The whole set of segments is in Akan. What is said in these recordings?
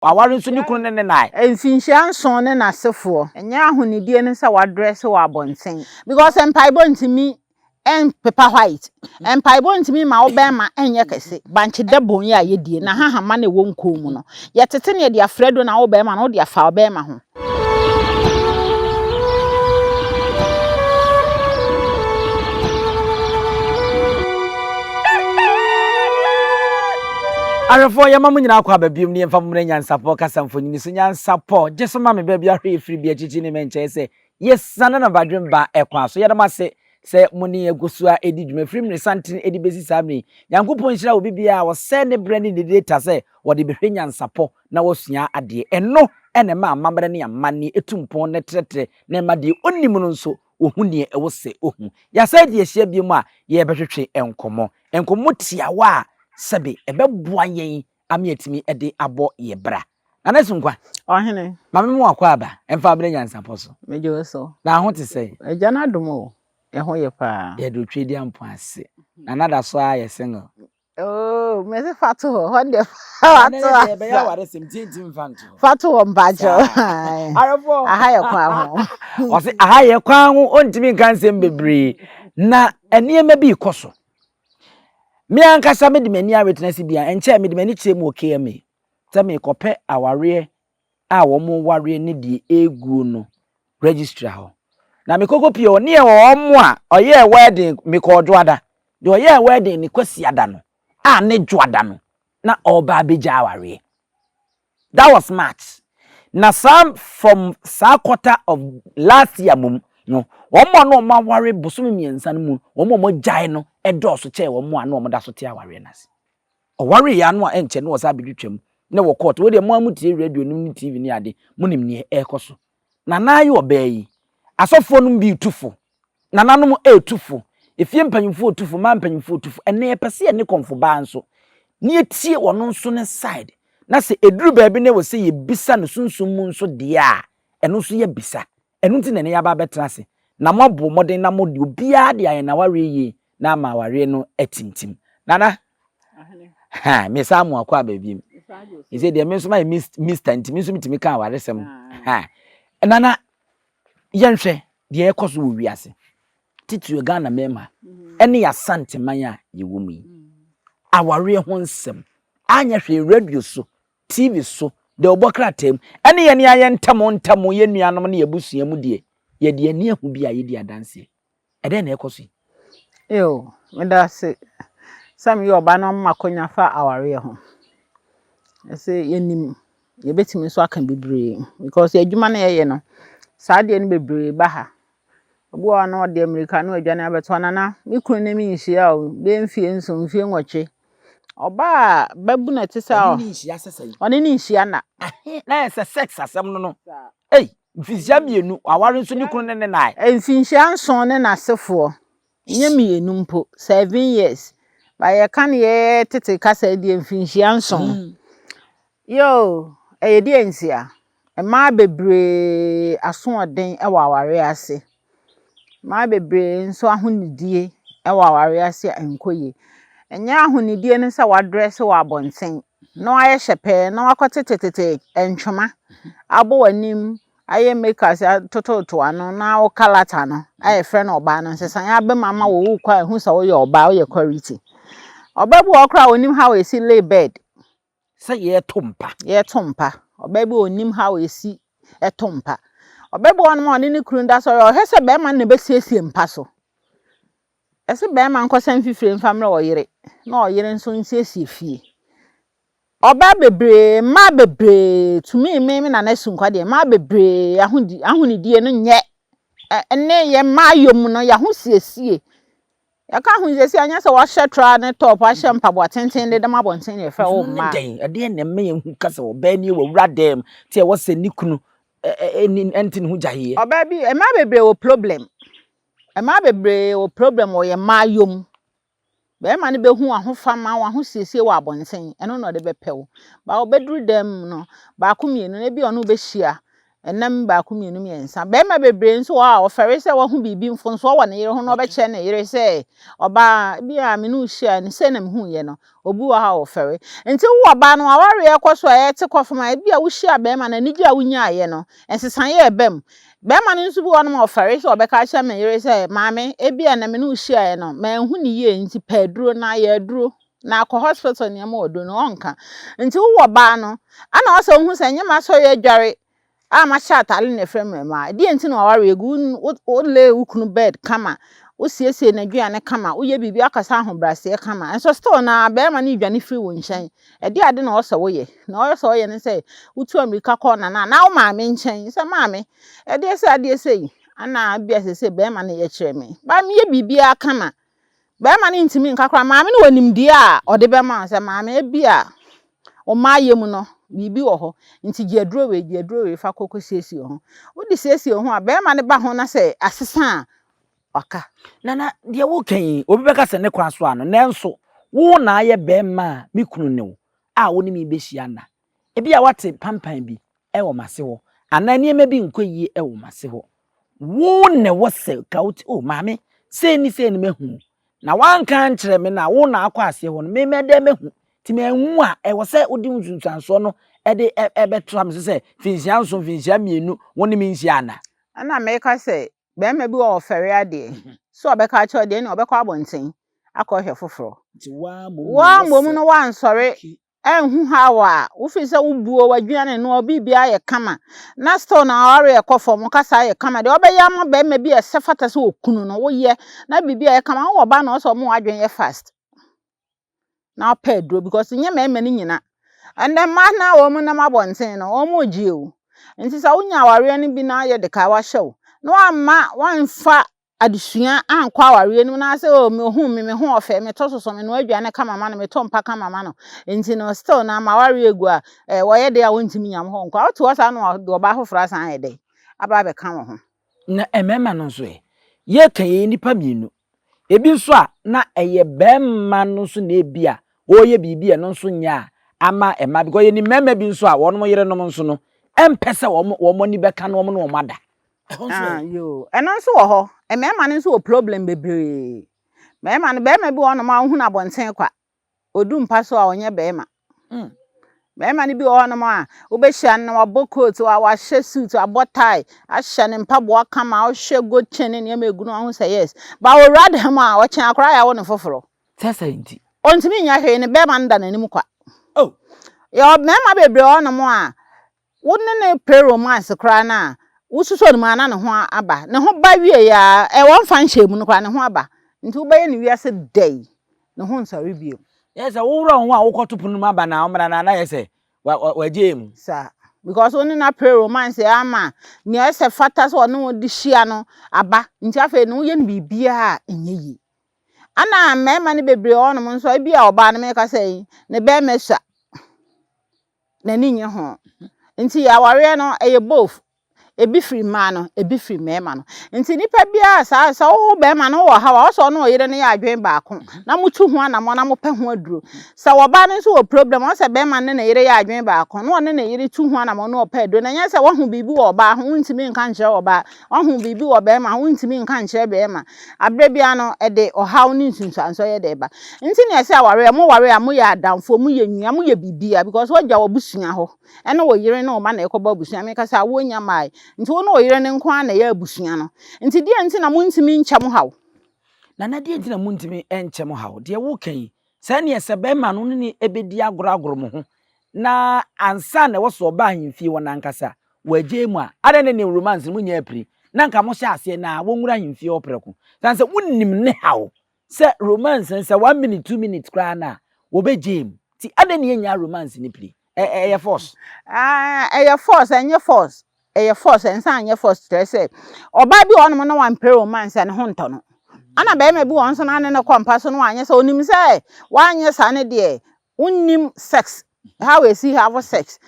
aware so ni kunu ne nai mfinhia nson ne nasefo enya ahonidie ne sa wadress wa bonten because empaibo ntimi en paper white empaibo ntimi ma obema enye kese banche debon ya yedie na hahama na ewo nkom no yetete ne de afredo na obema na ode afa obema ho Arefo ya mamu nyina akwa babiom ni emfa mumre Nyansapo kasamfo nyini so Nyansapo je so ma me baabi ahwe efiri bi achichi ni menche se yesana na badwemba ekwa so yedama se muni egusua edi dwuma firi mre santin edi besi samni Nyankopon hira obi bia wo se ne brand ni data se wo de behwe Nyansapo na wosua ade eno ene ma amamre ne amane etumpon ne tretre ne ma de onnim no nso ohuni e wo se ohu ya sa de ehia bi mu a ye behwehwe enkomo tiawa sebe ebeboa yen amietimi ede abo ye bra ana SUNKWA ohene mame mu akwa aba emfa abre Nyansapo so mejo so na ho te sei eja na domo ho ye pa ye do twedi ampo ase na nada so a ye single oh me se fatu ho de fatu be ya ware simtintim fanto fatu ho mbajo arefo aha ye kwa ho o se aha ye kwa ho ontimi kansem bebre na eniema bi ikoso me ankasa me de mani awetness bia enche me de mani chirem okema ta me kope aware a wo mo ware ne die egu no registry ho na me kokopie oni e wo mo a oye wedding me ko dwoada de oye wedding ni kwasi ada no a ne dwoada no na oba abeja aware. That was March. Na some from quarter of last year mum no omo no ma ware bosomi miensa no mu omo mo jai no edoso che omo ano omo da so te aware nase o ware ya no enche no osa bidwetwam ne wo court we de mo amutie radio nim TV ni ade munim ne ekoso na nayi obayi asofo no bi tufo na nanom etufo efie mpanyimfo otufo ma mpanyimfo otufo ene epese ene konfo ba nso ne etie wono nso ne side na se eduru baabi ne wo se ye bisa no sunsum mu nso de a eno so ye bisa enu nti ne ya ba betra se na mobo moden na modi obia de aye na ware yi na ma ware no atimtim nana ha me samu akwa baabim ise de me so my Mr. ntimi so mitimi kan ware sem ha nana yenhwe de ekoso wo wiase titu Ghana mema ene ya santeman a ye wo mu yi aware ho nsem anya hwe radio so TV so de obokratem ene ye ne aye ntamo ye nuanom ne yebusua mu de ye de ani ahu bia ye di adanse ede na ekoso yo me da se sam yo ba no makonya fa aware ho ese yenim ye betimi so aka bebre because adwuma na ye no saa de no bebre ba ha obo ana de America no adwane abeto nana me kunu ne mi nhia o be mfie nso mfie nwɔtwe oba babu na tisa o ni nhia sesai oni ni nhia na na ese sex asem no mfisia mienu aware nso ni kunu ne nai mfinhia nson ne nasefo nye mienu mpo 7 years ba ye kan ye tete kasa de mfinhia nson yo eyedi ensia ma bebre aso oden e wa aware ase ma bebre nso ahonidie e wa aware ase enkoye enya ahonidie ne sa wa dress wa bonten no aye hyepe no akotetetete entwoma abo wanim aye makers tototo ano na o kalata no aye friend oba no sesan ya be mama wo kwa hu sa wo ye oba wo ye quality oba bu okra onim how we see lay bed say ye tompa oba bi onim how we see etompa oba bi on mo ni kuru nda so yo hese be man na be siesie mpa so ese be man kosan fifire mfamre wo yire na o yire nso nsiesie fie oba bebre ma bebre tumi me na SUNKWA de ma bebre ahunidie no nye ene ye ma yom no ya ho siesie ya ka hu siesie anya se wo hyetra ne top a hye mpabo atenten de dem abonten ye fe wo ma ade ne me ye hu kasa wo ba ni wo wura dem te wo se nikunu entin hu jahiye oba bi e ma bebre wo problem wo ye ma yom be ma ne be hu ahofama wa ho siesie wa abonten eno no de be pew ba obedru dem no ba ko mienu na bi ono be hia enam ba ku mienu miensa be ma bebre nso wa ofere se wo hu bibi mfo nso wo ne yere ho no be che ne yere se oba bia me no hia ne se na me hu ye no obu wa ha ofere nti wo ba no aware ekoso e te kofoma bia wo hia be ma na nigi a wunya ye no ensesan ye ebem be ma no nso bi wo no ofere se obeka hia me yere se maame e bia na me no hia ye no ma hu ni ye nti paduro na ye duro na akọ hospital ne ma odo no onka nti wo ba no ana o se hu se nyema so ye dware ma chat ale ne frem ma die nti na ware egu o le ukunu bed kama o siesie na duane kama o ye bibi akasa ahobrase kama enso still na be ma na duane free wo nchen e de ade na o se wo ye na o se wo ye ne se utu amerika call na o ma me nchen se ma me e de se ade se ana bia se be ma na ye kire me ba me ye bibi akama be ma na ntimi nkakra ma me na wonim die a o de be ma se ma me bia o ma ye mu no bibi wo ho nti giadro we fa kokko siesie ho wo di siesie ho a be ma ne ba ho na se asesa waka nana de wo kan obi beka se ne kwa so ano nenso wo na aye be ma me kunu ne wo a wo ni mi behia na e bia wate pampan bi e wo mase ho ana niema bi nkoyi e wo mase ho wo ne wo se ka wo o maame se ni mehu na wan kan kire me na wo na akwa ase ho no me mede mehu ti me hu a e wo se odi nsunsanso no e de betra me se finhia nso finhia mienu wo ni mi nhia ana me ka se be ma bi wo ofere ade so obeka cha de na obekọ abonten akọ hwe foforo ti wa mom no wan sore enhu hawa wo fi se wo buo wadwane no obi bia ye kama na store na ore ye kofo mo kasa ye kama de obeya ma be ma bi e sefata se okunu no wo ye na bibia ye kama wo ba na so mo wadwen ye fast na pedro because nye me ni nyina and then ma na wo mo na mabonten no wo mo ji o nti sa wonya aware no bi na ye de ka wa hyew no amma wanfa adesua ankwa aware no na se o me hu ofe me to soso me no aduane kama ma no me to mpa kama ma no nti no still na ma aware egu a wo ye de a wontimi nyam ho nkwa oto wasa no do ba hofra san ye de aba be kan wo ho na emema no so ye kan ye nipa mienu ebi nso a na eye bemma no so na ebia wo ye bibi e no so nya ama ema because ye ni mema bi nso a wono yere no nso no empese wo ni beka no wo no mada yo eno nso wo ho emema no nso wo problem bebre mema no bema bi wono ma hu na bonten kwa odu mpa so a onye bema mema ni bi wono ma obehia na wabokot wa hye suit abotai ahye ne mpabo kama o hye go chene ne egu no hu say yes ba wo rad hem a wo chen akra ya wo ne foforo tesa nti ontimi nya hwe ne bema nda nanim kwa oh yo mema bebre wono mo a wo ne pre romance kra na ususo no ana ne ho aba ne ho ba wie ya e won fa nhye mu no kwa ne ho aba nti wo baye ne wiase day ne ho nsare bio yes wo wura ho a wo koto punu aba na omra na yes waje mu sa because oni na pre romance ama ne ese fata so no di hia no aba nti afa ne wo ye ne bibia enye yi ana mema ne bebre ono mo nso bia oba ne me ka sei ne be mesha na ni nye ho nti ya ware no eye both ebi free man no ebi free mema no nti nipa bia sa wo be ma no wo ha wo so no yire ne ya adwen ba ko na mutu ho na mo na mo pe ho aduro sa wo ba ne so wo problem wo se be ma ne yire ya adwen ba ko no ne yire tu ho na mo no pe aduro na nya se wo hu bibi wo ba ho ntimi nka nche wo ba wo hu bibi wo be ma ho ntimi nka nche be ma abre bia no e de ohaw ni nsunsanso ye de ba nti ne se aware mo ya adamfo mo ye nwia mo ye bibia because wo gya wo busua ho ene wo yire ne wo ma na ekoba busua me ka sa wo nya mai nti wo no yire ne nkwa na ya abusua no nti die nti na muntimi nkyam hawo na die nti na muntimi enkyam hawo de wo kan sa ne ese be ma no ne ebedi agoragoro mo ho na ansa na wo so ba ahemfie wo nankasa waje mu a ada ne romance mu nya apri na nka mo hya ase na wo nwura ahemfie opreko san se wonnim ne hawo se romance se 1 minute 2 minutes kra na wo beje mu ti ada ne nya romance ni pri eye force eye force enye force eye force ensa anye force say oba bi ono no wan pre romance ne ho nto no ana be ma bi won so na ne kompa so no anye so onim say wanye sa ne de unnim sex how we see have sex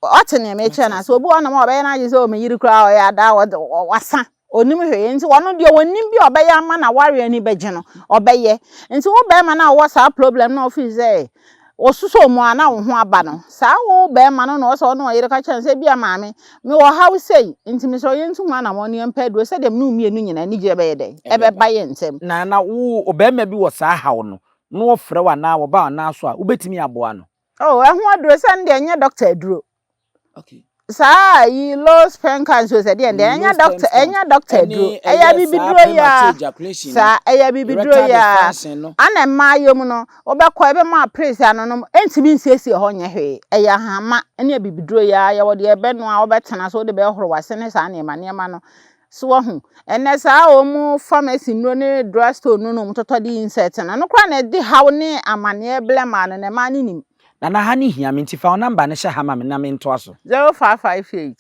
what ne me chana so obi ono ma oba na anye so o me yiri kra o ya da wasa onim hwe nti wono de wonim bi oba ya ma na ware ani beje no oba ye nti wo be ma na wo sa problem na office say osuso mu ana wo ho aba no saa wo be ma no no so no yire ka chan se bia maame me wo how say ntimi so yentu mu ana mo ne mpa se dem no mienu nyina ni je be ye den ebe ba ye ntem na wo obema bi wo saa hawo no no wo frɛ wa na wo ba na so a ubetimi aboa no oh ehun aduro se nde enye doctor aduro okay sa yi low sperm count so se de enye doctor aduro eya bibiduro ya sa eya bibiduro ya ana ma yom no obekọ ebe ma praise ano no entimi nsiesie ho nye hwe eya hama ene bibiduro ya wo de ebe no a obetena so de be horo wase ne sa na ma no so hu ene sa o mu pharmacy no ne drugstore no no mtoto di insert na no kra na di haw ne amane blema no ne ma ne nim na ha ni hia me ntifa number ne hye ha ma me na me nto aso 0558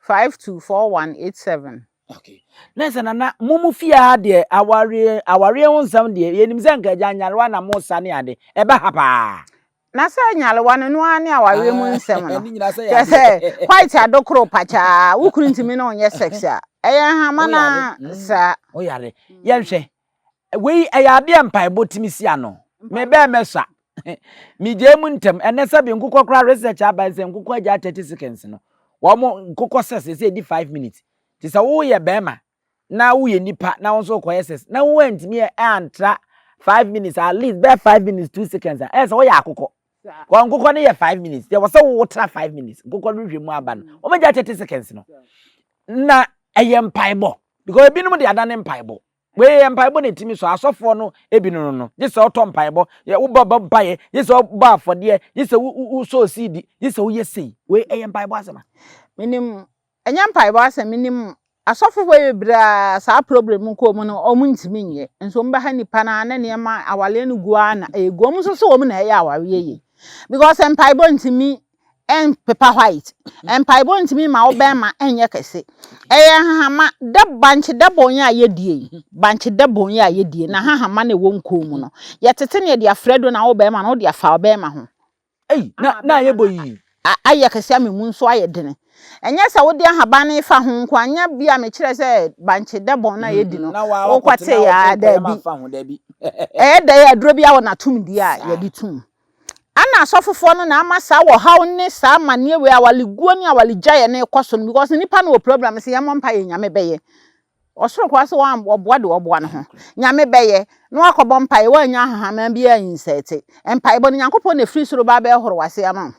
524187 okay nese na mumu fia de aware wonsam de yenim zenga janyarwa na mo sane ade eba hapa na sa nyalewa no ani aware mu nsem no kese quite adokro pacha wukuru ntimi no onye sex a eya ha mana sa oyare yenhwe we eya de empaibo timisi ano me be mesa mi jemu ntem enesa bi nkukọ kra research abanse nkukọ aja 30 seconds no wo mo nkukọ sese say di 5 minutes ti sa wo ye bema na wo ye nipa na wo so ko yes na wo antimi antra 5 minutes at least be 5 minutes 2 seconds so wo ye akukọ kwa nkukọ ne ye 5 minutes there was wo tra 5 minutes nkukọ no hwemu aba no wo meja 30 seconds no na eye mpaibo because ebinum de adane mpaibo we mpaibo ne timi so asofo no ebinu no je se oto mpaibo ye wo baba mpaye je se ba afode je se wo so sidi je se wo yesei we mpaibo asema minim enya mpaibo asema minim asofo we bra sa problem ko mu no omu ntimi nye nso mba ha nipa na na ne ma awale no gua na ego mu so wo mu na ya aware ye because mpaibo ntimi en paper white empaibo ntimi ma obema enye kese hama da banchi da bonya yedie banchi da bonya yedie na hama na wonko mu no yetete ne de afredo na obema na de afa obema ho na ye boyi aye kese amemu nso ayedene enye sa wo de ahaba na ifa ho nko anya bia me kire se banchi da bon na yedi no wo kwate ya da bi da ya duro bia wo na tum di a yedi tum ana asofofo no na amasa wo haw ne sa mane we awaliguo ni awalijaye ne ekoso no because nipa no problem se yemo mpa ye nyame beye osoro kwa se wa oboa de oboa no ho nyame beye no akobọ mpa ye wa nya hahama bia insete mpa ibo nyankopọ na free soro ba be horo wase ama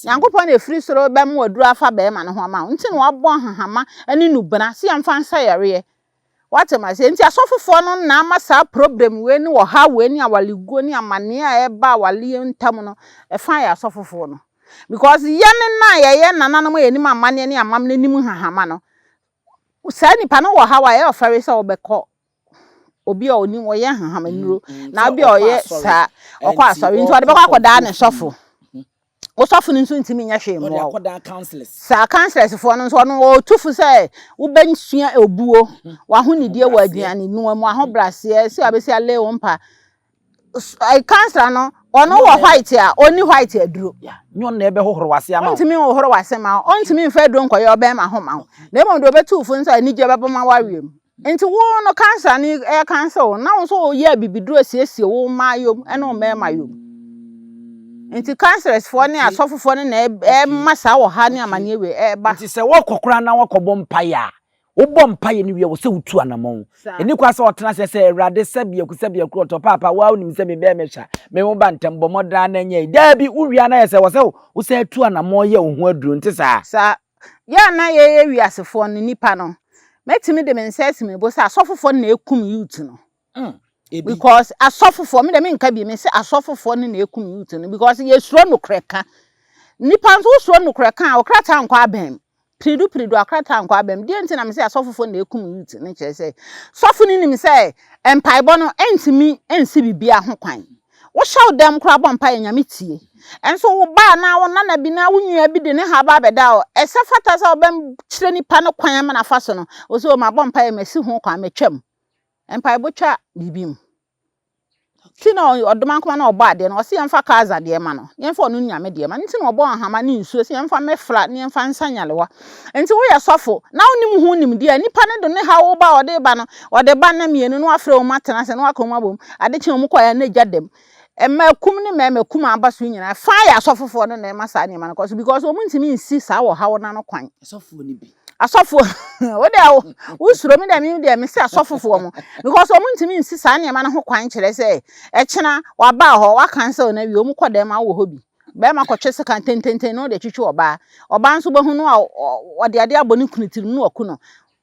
nyankopọ na free soro ba mu aduru afa be ma no ho ama nti no abọ hahama ani nubana se yamfa nsa yare what am I saying? Nti asofofo no na amasa problem we ni wo ha we ni awaliguo ni amane a eba awale ntam no e fa ya asofofo no because ye ne na ye nananom ye ni amane ni amamne ni mu hahama no sa nipa no wo ha wa ye ofere se obekọ obi a oni wo ye hahama nuro na obi a oye sa okwa asori nti ode bekọ akoda ne sofo osofu nso ntimi nya hwe mu akoda counselors sa counselors fo no so no o tufu say wo bensua obuo wa ho nidie wa aduane nu mu aho brase si abesi ale wo mpa ai counselor no ono wo white a oni white aduro nyon na ebe hohoro wase ama ntimi hohoro wase ma ontimi mfa aduro nkoye obe ma ho ma na emo do betufu nso anije bebo ma wariem nti wo no counselor ni e cancel na wo so o ye bibiduro siesie wo ma yom ene o me ma yom nti cancerous for ne asofofo ne na masa wo ha ne amane we ba nti se wo kokora na wakobọ mpaye a wo bọ mpaye ne wie wo se wutu anamon eni kwa se otena se erade sabia ku sabia ku to papa wa unim se me be mecha me mo ba ntem bọ modra na nya da bi uwia na ye se wo se wo se atu anamon ye wo ho aduro nti sa ya na ye wiasefo ne nipa no metimi de mensesi me bo se asofofo na ekum youth no because asofofo me de me nka bi me se asofofo ne na ekum youth no because ye suro no kreka nipa nso suro no kreka o krata nkwa abem pridu akrata nkwa abem de nti na me se asofofo na ekum youth ne kire se sofo ni nim se empaibo no entimi ensi bibia ho kwan wo shaw dem kra bo mpa nyame tie enso wo ba na wo na bi na wo nwia bi de ne ha ba beda o ese fata se obem kire nipa no kwan ma na fa so no wo so ma bo mpa masi ho kwan metwam empaibo twa bibim Tino odoman kuma na oba de na o se yemfa kaza de ma no yemfa onu nyame de ma nti na obo ahama ne nsuo se yemfa mefra ne yemfa nsanyalewa nti wo ye sofo na onim hu nim de nipa ne do ne ha wo ba ode ba no ode ba na mienu no afre o matena se no akoma bom ade che mu kwa ya na gya dem Emma kum ne mema kum abaso nyina fire asofofo no na ema sa ne ma because omuntimi nsi sa wo hawo na no kwan asofo ni bi asofo wo de wo suro mi de me se asofofo mo because omuntimi nsi sa ne ma no ho kwan kire se e kina wa ba ho wa kan se na wi omu kodem ma wo hobi be ma kotwe se kan tententen no de twitwe oba nso behu no o de ade aboni kunitiri no okuno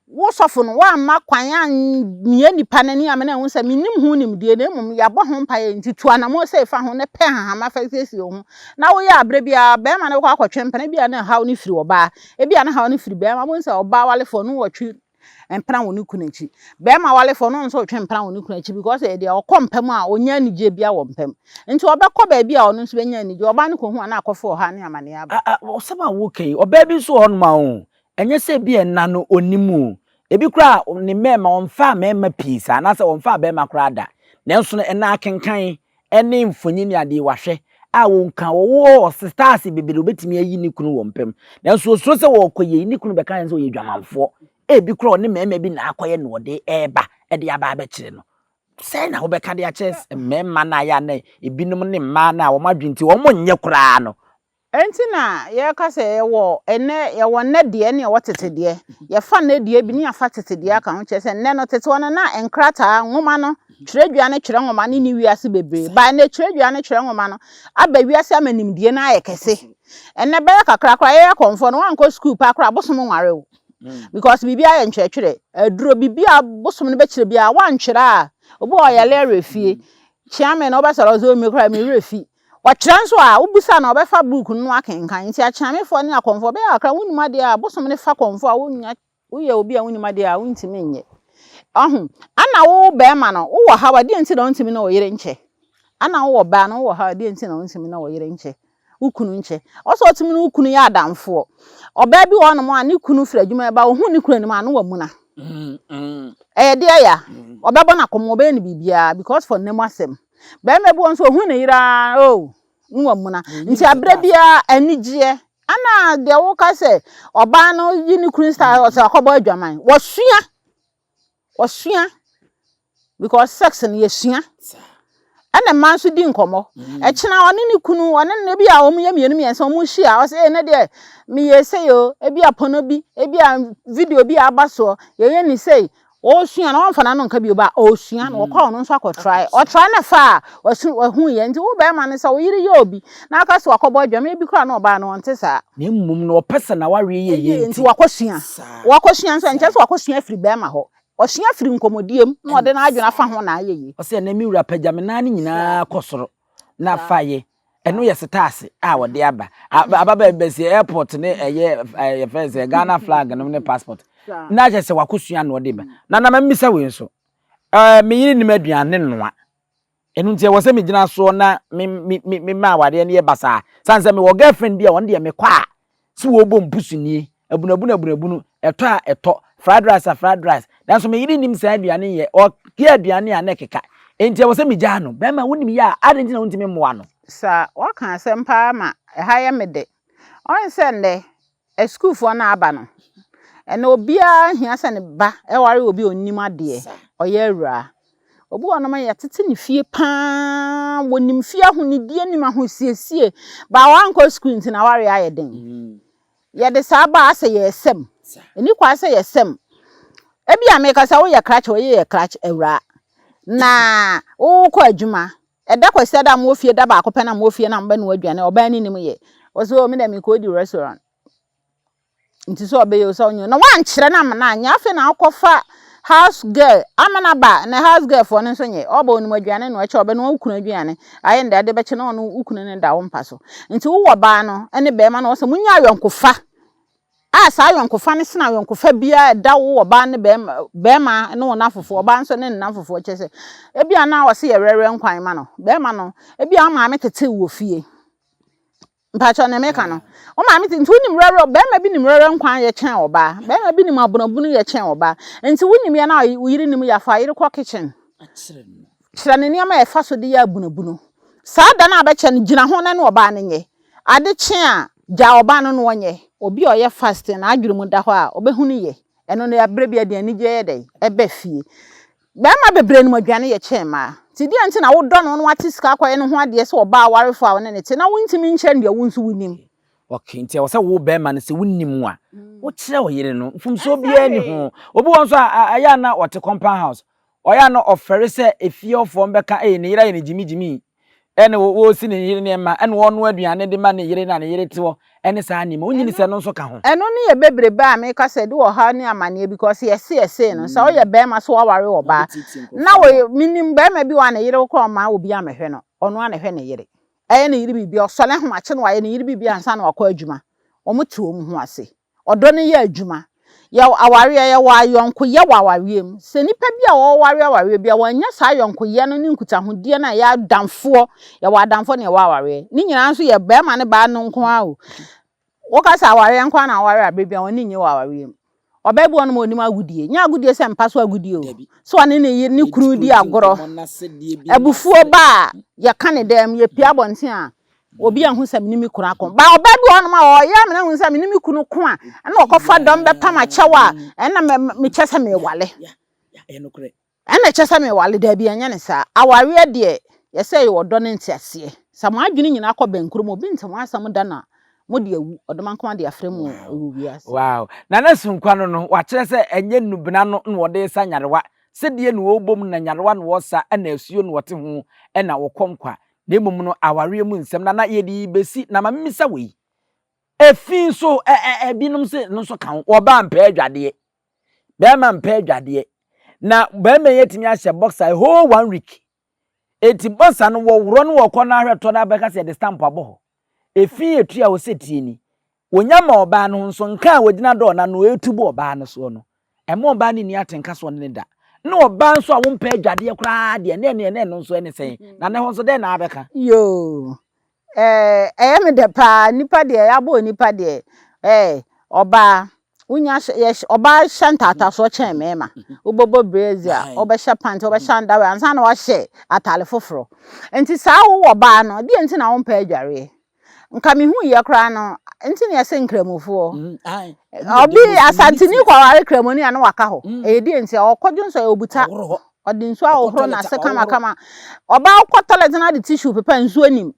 wo sofo no wa ma kwan an mie nipa nani amena hu se minim hu nim die na mum ya bo ho mpa ye ntitu anamo se fa ho ne pe hahama fa sesi ho na wo ya abre bia be ma ne kwa akotwe mpana bia na hawo ne firi oba e bia na hawo ne firi be ma mo se oba wale fo no wotwe empana wo ne kunachi be ma wale fo no nso wotwe empana wo ne kunachi because e dia okompam a onya anije bia wo mpam nti obekọ ba bia ono nso benya anije oba ne ko hu ana akofo ha ne amane aba o sema wo kai oba bi nso ho no ma o enye se bi enna no onimu ebi kura ne mema onfa mema pisa na se onfa be makura da nanso ena akenkan ene mfonyi ni ade wahwe a wonka wo stars bebere obetimi ayi ni kunu wompem nanso so se wo koye ni kunu be kan se wo yedwamanfo ebi kura ne mema bi na akoye no de eba e de aba ba kire no se na wo be ka de a chess mema na ya na ebinum ne mma na wo madwinti wo monye kura no enti na ye ka se ye wo ene ye wo ne de ne wo tete de ye fa ne de bi ni afa tete de aka ho che se ne no tete wona na enkrata nwoma no twerɛdua ne twerɛ nwoma ne ni wiase bebre ba ne twerɛdua ne twerɛ nwoma no aba wiase amanim de na ayekese ene be kakra kra ye konfo no wanko school pa kra bosom nware o because bibia ye ntwerɛtwerɛ aduro bibia bosom ne be kire bia wantwerɛ a obo oyale refie chiame na obasara zo mi kra mi refi watranso a ubusa na obefa book no akenkan nti achiamefo ne akonfo be akra wunima de a bosom ne fa konfo a wonya woye obi a wunima de a wuntimi nye ana wo be ma no wo ha wade nti na wuntimi na wo yire nche ana wo ba no wo ha wade nti na wuntimi na wo yire nche ukunu nche oso otimi na ukunu ya adamfo oba bi wo no mo ani kunu fra adwuma ba wo hu ni kunu ni ma no wa mu na de ya oba bo na komo be ni bibia because for nemu asem be me bo nso hu ne yira o nwa mu na nti abre bia anigye ana de wo ka se oba no yi ni kunu star o se akobo adwaman wasua because sex ni yesua ana man so di nkomo e kina one ni kunu one ne bia o mye mienu mienso mu hia o se ne de mi yese yo e bia pono bi e bia video bi abaso ye ni sei o sua na wonfa na no nka bi oba o sua na okwa no nso akotry o try na fa o hu ye nti wo be ma ne sa wo yiri ye obi na aka so akobo adwama e bi kra na oba na wonte sa na mmum na opesa na ware ye nti wakosua nso nche so wakosua free be ma ho osua firi nkomodiem na ode na adwena fa ho na ayeye o se na mi wura pagame na ni nyina kosoro na faye eno ye stars a wode aba besi airport ne ye fence Ghana flag no ne passport na je se wakosua na ode ba na mamisa we nso me yiri ni maduane noa enu ntie wo se me gina so na me ma wade ne ye basa sanse me wo girlfriend bia won de me kwa si wo bom pusuni abunabunu eto fried rice danso me yiri nim sa aduane ye o ki aduane a na keka enti wo se me gya no be ma wonim ya adenti na wontimi moa no sa wa kan asem pa ma ha ye mede on se nde e school fo na aba no ene obia hia se ne ba e ware obi onnim ade oye awura obi wono ma ye tete ne fie pa wonim fie ahoni die nim ahosiesie ba wanko school nti na ware aye den ye de sa ba ase ye sem eni kwa ase ye sem ebi ameka sa wo ye crutch wo ye crutch awura na wo ko adwuma eda kwese da mo fie da ba akopɛ na mo fie na mba na wadwane oba ni nim ye oso me da me ko di restaurant nti so obe ye so onyo na wan kyerɛ na ma na anya afi na akofa house girl amana ba na house girl fo no so nye oba oni madwane no akyɛ oba no ukunu adwane aye nda de bɛkye na ono ukunu ne da wo mpa so nti wo wo ba no ene be ma na wo se munya ayonkofa sa ayonkofa ne sina ayonkofa bia da wo oba ne be ma ne wona fofo oba nso ne nna fofo kyese ebia na wo se ye rere nkwan ma no be ma no ebia ma me tete wo fie mpacho ne meka no o ma me tintu nim rere be ma bi nim rere nkwan ye kyen oba be ma bi nim abonabunu ye kyen oba enti wonim ya na uyiri nim ya fa yiri ko kitchen kyerɛ ne niam e fa so de ya abonabunu saa da na abɛkyɛ ne gina ho na ne oba ne nye ade kyen a ja oba no no wonye obi oye fast na adwuru mu da ho a obehunu ye eno no ya bre bia de anigye ye dai ebe fie Be ma bebre no madwane ye chema. Ti di anti na wo do no wate sika akoye no ho ade se oba awarefo a won ne te na wontimi nche ndia wonsu wonim. Okay, ntia wo se wo be ma ne se wonnim a. Wo kire wo yire no. Mfumso bia ni ho. Obi won so aya na wote compound house. Oya no ofere se efie ofo mbeka ne yira ye ne jimi. Ene wo si ne yire ne ma ene wo no aduane de ma ne yire na ne yire te wo ene saa ni ma onyini se no so ka ho eno ne ye bebrebe a me ka se de wo ha ne amane because ye no so ye be ma so ware wo ba na wo minim be ma bi wa ne yire ko ma obi amehwe no ono a ne hwe ne yire eye ne yire bibi osole ho ma che no wa ye ne yire bibi ansa na wakọ adwuma omote om ho ase odo ne ye adwuma ya aware ye wa yonko ye wa awarem se nipa bi a wo ware bi a wanya sa yonko ye no ne nkutahodie na ya damfo ye wa damfo ne wa aware ni nyina nso ye be ma ne ba no nko a o wo ka sa aware nko na aware abebia woni nye wa awarem obebu ono onim agudie nya agudie se mpa so agudie o so ane ne kuru di agoro ebufuo ba ye ka ne dem ye pia bonten a obi ahu sam ni mi kunu akon ba obebu ono ma o ya me na hu sam ni mi kunu ko a na okofa dom be pama chewa na me chese me wale ena chese me wale da bia nya ne sa aware de ye se ye odo ne ntiase sam adwene nyina akọ bankuru mo bi ntem asam da na modi awu odomankoma de afremu owuwiase wow na sunkwa no wa kire se enye nubena no na wode sa nyarewa se de no obom na nyarewa no wosa na asuo no wote ho na wokomkwa na emum no aware mu nsem na ye di besi na mamisa wei efi so binum se no so kan oba mpa adwade be ma mpa adwade na be ma yetimi ahye boxer whole 1 week eti boxer no wo woro no wo na ahweto na be ka se de stamp abo efi etu a wo setie ni wonyama oba no nso nka wogina do na no etubo oba no so no emo oba ni atenka so ne da na oba nso a wo mpa adwade kra de ne no nso ene sen na ne ho nso de na abeka yo me de pa nipa de ya bo nipa de oba unya oba shantata so chen mema obobo brazia oba sha pant oba shanda we ansa na wa hye atale foforo enti saa wo oba no de enti na wo mpa adware nka mi hu ye kra no enti na yese nkramofo obi asantini kwaware kramoni ana waka ho de enti okodwo nso obuta odi nso a ohoro na se kama oba kwotole na de tissue pepa nso anim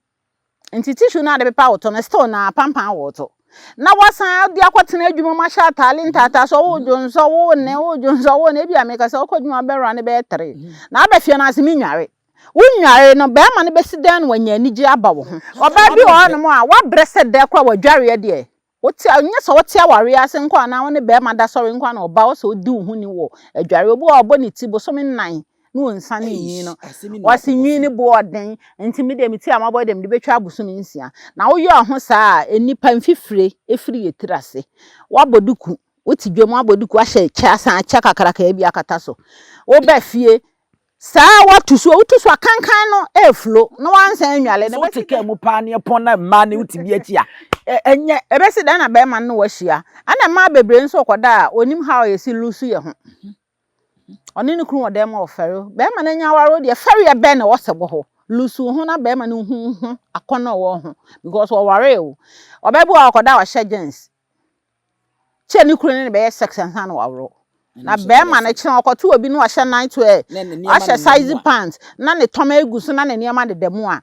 enti tissue na de pepa woto na store na pampan woto na wasan de akwotena adwuma ma sha talent ata so wo jonso wo ne bia me ka se okodwuma bera ne be 3 na abafie na asemi nware wunware no be ma ne besi dan wanya anije aba wo ho oba bi wo no mo a wa brese de kwa wadware de woti anya so woti aware ase nko na wo ne be ma da sori nko na oba wo so di wo hu ni wo adware obi obo ni ti bo so me nan no nsa ne yin no wase nyin ni bo oden enti me de meti amabo dem de betwa abuso me nsia na wo yo ho saa enipa mfifire efiri yetirase waboduku woti dwom waboduku ahye cha san cha kakraka bi akata so wo ba fie saa watuso akankan no eflo no wansan nwale ne betike mu pa ne pon na ma ne utibi achi a enye ebesi dan na be ma no wahia ana ma bebre nso koda a onim how yesi lusu ye ho oni ne kru odem ofere be ma na nya waro de fere be na wosebo ho lusu ho na be ma no hu akona wo ho because o ware o obebu akoda wa shagins che ne kru ne be sex and han waro na be ma na chi okoto obi no ahye night wear ahye size pants na ne toma egusu na ne niam de demu a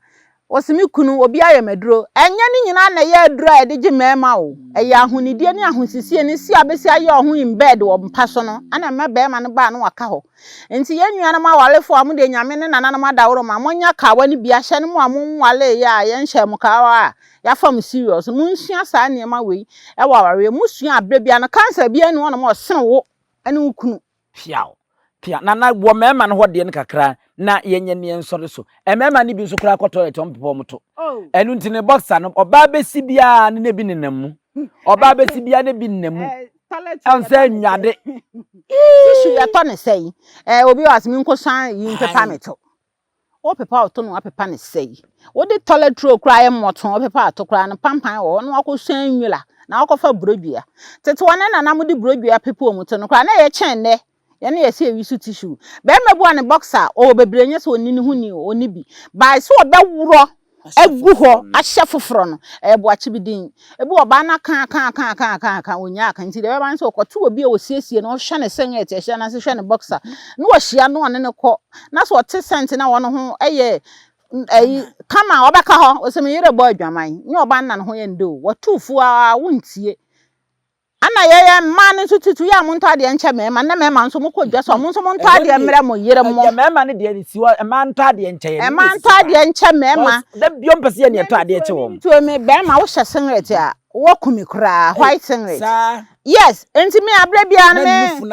osimi kunu obi ayemeduro enye ni nyina na ye aduro a de gimema o eya ahunidie ni ahunsisie ni si abesi aye ohun in bed wo mpa so no ana me be ma no ba no waka ho enti ye nua na ma walefo amu de nyame ne nana na ma daworo ma monya kawa ni bia hye ne mu amu wale ya ye nhye mu kawa ya fam serious munsua sa niam we e waware musua abre bia na cancer bia ni wona mo sen wo ane ukunu pia na wo mema no hode ne kakra na yenye ne nsore so mema ne bi nso kra toilet on pepo moto enu ntine boxer no oba besi bia ne bi nenamu oba besi bia ne bi nenamu anse nwade tishu ya to ne sei obi wasimi nkosan yi pepa meto o pepa oto no apepa ne sei wo de toilet roll kra ye moto o pepa ato kra no pampan wo no akosan nwila na akofa brodua tete wane na na mudi brodua pepa omuto no kra na ye chen ne ye na ye se wisu tissue be mebu ane boxer o bebrenye so onini hu ni oni bi by so obe wuro egu ho ahye foforo no boachi bidin ebi oba na kan onya kan ti de be ban so okoto obi e osiesie no hwe ne senget e hwe na se hwe ne boxer no ohia no one ne ko na so ote sent na wono ho eye kama obeka ho oseme yire boy dwaman nye oba na no ho ye ndo watufu a wontie ana yeye man tutu ya monto ade enche mema na mema nso moko dwa so monso monto ade mre mo yire mo mema ne de ni siwa man to ade enche ye man to ade enche mema da biom pese ye ne to ade enche wo to me be ma wo hye singlet a wo kumi kura white singlet yes enti me abra bia me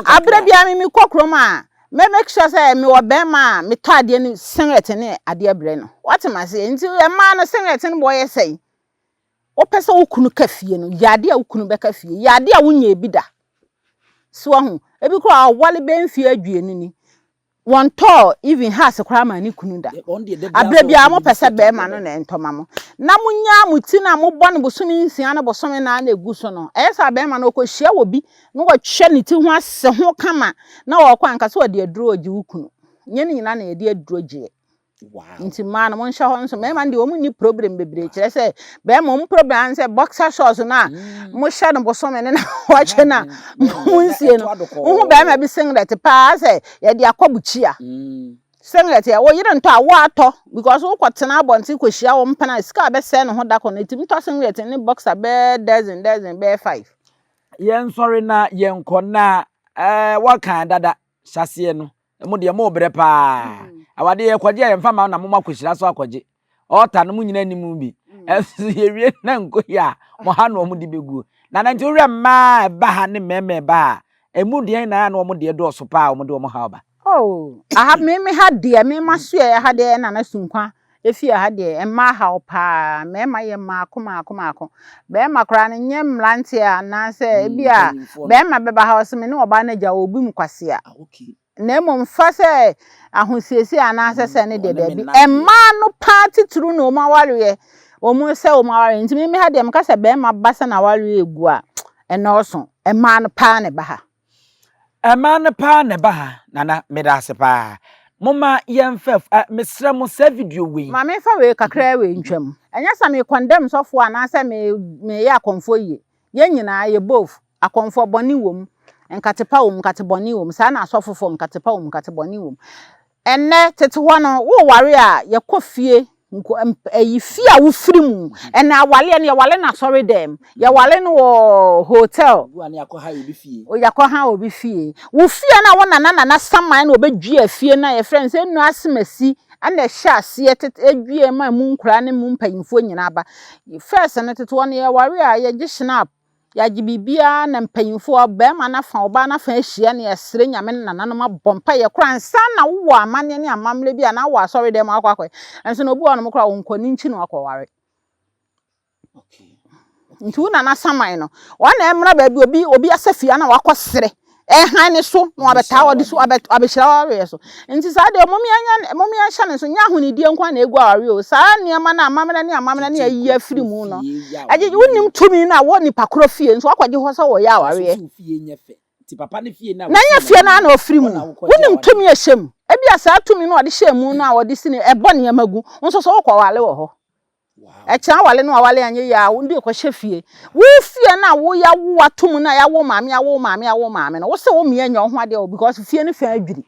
abra bia me kokrom a me make sure say me wo be ma me to ade ni singlet ne ade abre no what am I say enti e ma no singlet ne boy say opesa wukunu kafie no yade a wukunu be kafie yade a wunya ebida so ho ebi kro a wale be mfie adwenu ni won to even has kra ma ni kunu da abrebia mo pese be ma no na entoma mo na munya muti na mo bɔ no bosome nsia na bosome na egu so no esa be ma no okohia wobi no wɔhwe ne ti ho ase ho kama na wɔkɔ anka so de aduro ogi wukunu nye ni nyina na ye de aduro gie. Wow. Inti man mo nsha ho nso me man de o mu ni problem bebre kire se be mo problem se boxer shorts na mo hye no bosome ne na wache na mo nsie no wo be ma bi singlet pa se ye de akwabuchi a singlet ya wo yire nto a wo ato because wo kwotena abonti kohia wo mpana sika be se no ho da kono tim to singlet ni boxer be dozen be 5 yen sorry na yen kona wakan dada hyase no mo de mo bre pa awade ye kwaje ye mfama na moma kwhyira so akwaje ota no munyina nimu bi esu yewie na nkoyi a mo ha no mo de begu na nti wure ma ba ha ne meme ba emu de na na mo de do so pa mo de mo ha ba oh aha me ha de me ma so ye ha de na sunkwa efi ha de e ma ha pa me ma ye ma akoma be ma kra ne nye mlante a na se bia be ma be ba ha so me ne oba na gya obi mu kwase a okay na mo mfa se ahosiesi ana se ne de baabi emma no party tru no ma ware o mu se o ma ware ntimi me ha de mka se be ma basa na ware egu a eno so emma no pa ne ba ha emma no pa ne ba ha nana me da se pa mama yemfa mesra mo se video we ma me fa we kakra we ntwam enya sa me condemn sofo ana se me ya konfo ye nyina ye both akonfo boni wom nkatepa wom kateboni wom sa na asofofo nkatepa wom kateboni wom enne tete ho no wo ware a ye kofie ayi fie a wo firimu ena awale ne ye wale na sorry dem ye wale no hotel wo ani akọ ha obi fie o yakọ ha obi fie wo fie na wo nana saman na obedwi afie na ye friends enu asemasi ana hye ase tete edwie ma mu nkura ne mu mpanyimfo nyina ba first ne tete ho ne ye ware a ye gishnap ya gibibia na mpanyimfo ba ma na fa oba na fa ahia ne yesre nyame nananom abompa ye kura nsa na wo amane ne amamle bia na wo asori dem akwakwe enso no obi wono kura wonkoni nchi no akwaware okay ntu na saman no wana emra ba bi obi asafia na wakosere han ne so no abeta wodi so abehira ware so nti sa de momi anya ne so nya honidie nkwa na egu aware o sa niam na amamna ne ayi afiri mu no aje wonim tumi na wo nipa krofie nso akwaje ho so wo ya aware fie nyefe ti papa ne fie na nya fie na ofiri mu wonim tumi ehyem ebia sa tumi no ode hyem no a ode sine ebo ne amagu nso so wo kwale wo ho echa wale no wale anye ya ndi ko hyefie wo fie na wo ya wo atom na ya wo maame no wo se wo mia nya ho ade o because fie ne fa adwiri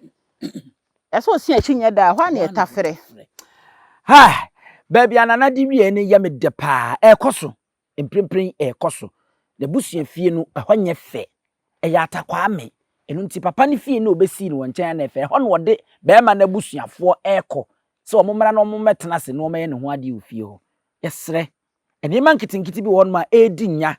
eso si achinye da hwa na etafere ha baby anana di wie ne ya me de pa ekoso emprempren ekoso de busua fie no ehonye fe eya atakwa me enu nti papa ne fie no obesi no wonchen na efe ho no de be ma na busuafo eko se omomra no omometena se no omaye ne ho ade ofie ho yesre eni man kitinkiti bi won ma edi nya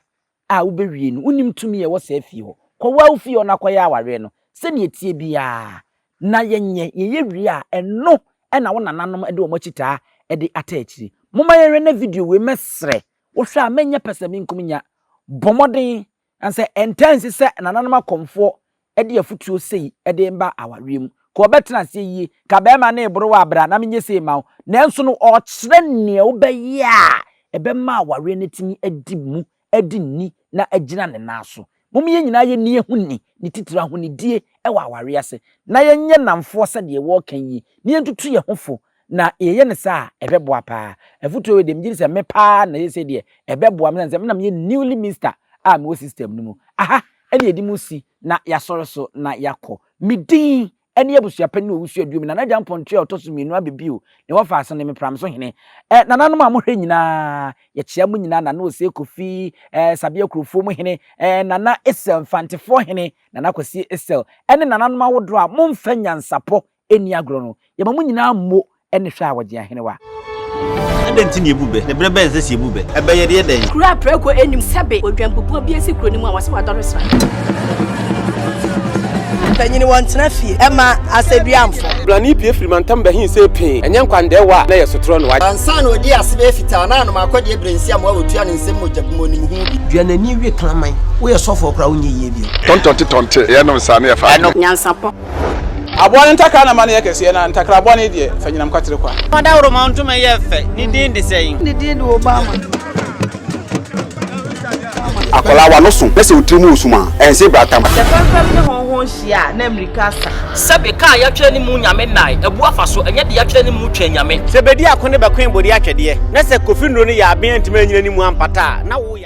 a wo bewie no unim tumi ye wo se afie ho ko wa ofie ho na koya aware no se ne etie bia na yenye ye wie a eno na wo nananom de wo machita de atachiri moma yenwe na video we mesre wo hwa amanya pesami nkumnya bomoden anse intense se nananom akomfo de afutuo sei de mba awarem ko obetena se yi ka be ma na ebro wa abra na menye sei ma nanso no o kire ne wo be ya ebe ma aware ne tini adimu adinni na agina ne naso mom ye nyina ye ni ehuni ni titira huni die e wa aware ase na ye nye namfo se de wo kan yi ni entutu ye hofo na ye ne sa ebeboa pa afuto we dem giri se me pa na ye se de ebeboa me se me na me newly mister a me system no mu aha ene edi mu si na ya soro so na yakọ midin ene abusua pani owusu aduom na naja mpontre otoso minu abebio ne wofa aso ne me pram so hene nananom a mohwe nyina ye chia mu nyina na na ose kofi sabia krofo mu hene nana esel fantefo hene nana kwasi esel ene nananom awodo a momfa nyansapo eni agro no ye mamu nyina mo ene hwa awogye ahene wa adenti ne ebube ne brebe ense si ebube ebe ye de den kura preko enim sebe odwampopo bi esi kro ni mu a wase wadoro sra Panyini wantena fie ema aseduamfo blani pie frimantam bahin se pin enye nkwande wa na yesotro no wa ansa na odi asebe fita na no akode ebrensi am wa otua ne nsem mojabumo ni mu bi duanani wie klaman wo ye sofo kra wonye ye bi tontonte ye no nsa na ye fa Nyansapo abone ntakra na mane yakese na ntakra abone de fanyinam kwatere kwa mada woro mantuma ye fe ni din de seyin ni din do Obama akola wa no so pese otrimu osuma ense bratam the family ne honhon hia na America sa sebe ka ya twere ni mu nyame nai ebu afaso enye de ya twere ni mu twa nyame sebedi akone bakwen bodi atwede na se kofi nro ni ya aben ntime nyina ni mu ampata na wo